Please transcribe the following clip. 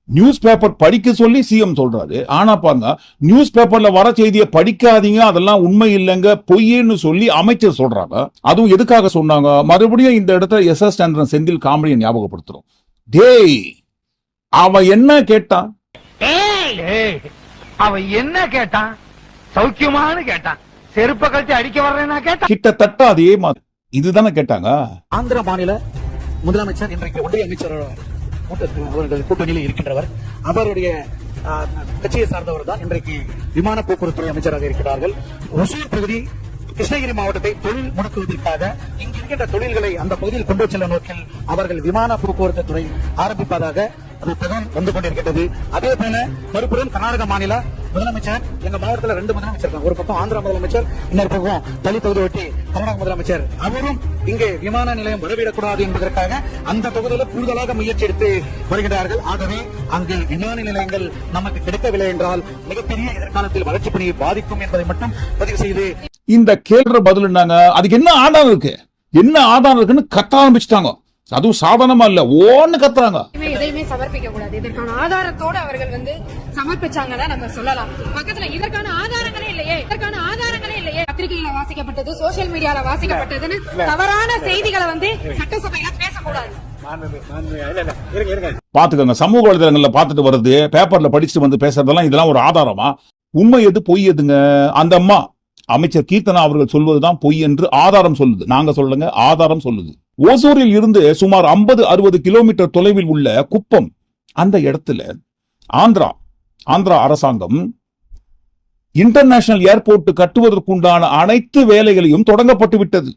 News paper படிக்க சொல்லி CM சொல்றாரு. ஆனா பாருங்க, நியூஸ் பேப்பர்ல வர செய்தியை படிக்காதீங்க, அதெல்லாம் உண்மை இல்லைங்க, பொய்ன்னு சொல்லி அமைச்சர் சொல்றாங்க. அதுவும் எதுக்காக சொன்னாங்க? மறுபடியும் இந்த இடத்துல எஸ்.எஸ். சந்திரன் செந்தில் காமெடியை ஞாபகப்படுத்துறோம். டேய், அவன் என்ன கேட்டான்? அவன் என்ன கேட்டான்? சௌக்கியமானு கேட்டான். செருப்ப கழிச்சு அடிக்க வர்றேன்னா கேட்டான். கிட்டத்தட்ட அதே மாதிரி இதுதானே கேட்டாங்க. ஆந்திர மாநில முதலமைச்சர் இன்றைக்கு ஒன்றிய அமைச்சர் அவர்கள் கூட்டணியில் இருக்கின்றவர். அவருடைய கட்சியை சார்ந்தவர் தான் இன்றைக்கு விமான போக்குவரத்துறை அமைச்சராக இருக்கிறார்கள். ஒசூர் பகுதி கிருஷ்ணகிரி மாவட்டத்தை தொழில் முடக்குவதற்காக இங்கு இருக்கின்ற தொழில்களை அந்த பகுதியில் கொண்டு செல்ல நோக்கில் அவர்கள் விமான போக்குவரத்து துறை ஆரம்பிப்பதாக தகவல் வந்து கொண்டிருக்கிறது. அதே போல மறுபுறம் கர்நாடக மாநில முதலமைச்சர், எங்க மாவட்டத்தில் 2 முதலமைச்சர் இருக்காங்க. ஒரு பக்கம் ஆந்திரா முதலமைச்சர், இன்னொரு பக்கம் தனி தொகுதி ஒட்டி கர்நாடக முதலமைச்சர். அவரும் இங்கே விமான நிலையம் வரவிடக்கூடாது என்பதற்காக அந்த தொகுதியில் கூடுதலாக முயற்சி எடுத்து வருகிறார்கள். ஆகவே அங்கு விமான நிலையங்கள் நமக்கு கிடைக்கவில்லை என்றால் மிகப்பெரிய எதிர்காலத்தில் வளர்ச்சி பணியை பாதிக்கும் என்பதை மட்டும் பதிவு செய்து இந்த கேள்ற பதில் என்னங்க? அதுக்கு என்ன ஆதாரம் இருக்கு, என்ன ஆதாரம் இருக்குன்னு கத்த ஆரம்பிச்சுட்டாங்க. அதுவும் சாதாரணமா இல்ல, ஓன்னு கத்துறாங்க. எதையுமே சமர்ப்பிக்க கூடாது. இதற்கான ஆதாரத்தோட அவர்கள் சமர்ப்பிச்சாங்கன்னா நம்ம சொல்லலாம். பக்கத்துல இதற்கான ஆதாரங்களே இல்லையே, பத்திரிகையில வாசிக்கப்பட்டது, சோசியல் மீடியால வாசிக்கப்பட்டதுன்னு தவறான செய்திகளை சட்டசபையில பேசக்கூடாது. பாத்துக்கோங்க, சமூக வலைதளங்கள்ல பாத்துட்டு வருது, பேப்பர்ல படிச்சுட்டு பேசுறதெல்லாம் இதெல்லாம் ஒரு ஆதாரமா? உண்மை எது பொய் எதுங்க? அந்த அம்மா அமைச்சர் கீர்த்தனா அவர்கள் சொல்வதுதான் பொய் என்று ஆதாரம் சொல்லுது. நாங்க சொல்லுங்க, ஆதாரம் சொல்லுது. ஓசூரில் இருந்து சுமார் 50-60 கிலோமீட்டர் தொலைவில் உள்ள குப்பம், அந்த இடத்துல ஆந்திரா அரசாங்கம் இன்டர்நேஷனல் ஏர்போர்ட் கட்டுவதற்குண்டான அனைத்து வேலைகளையும் தொடங்கப்பட்டு விட்டது.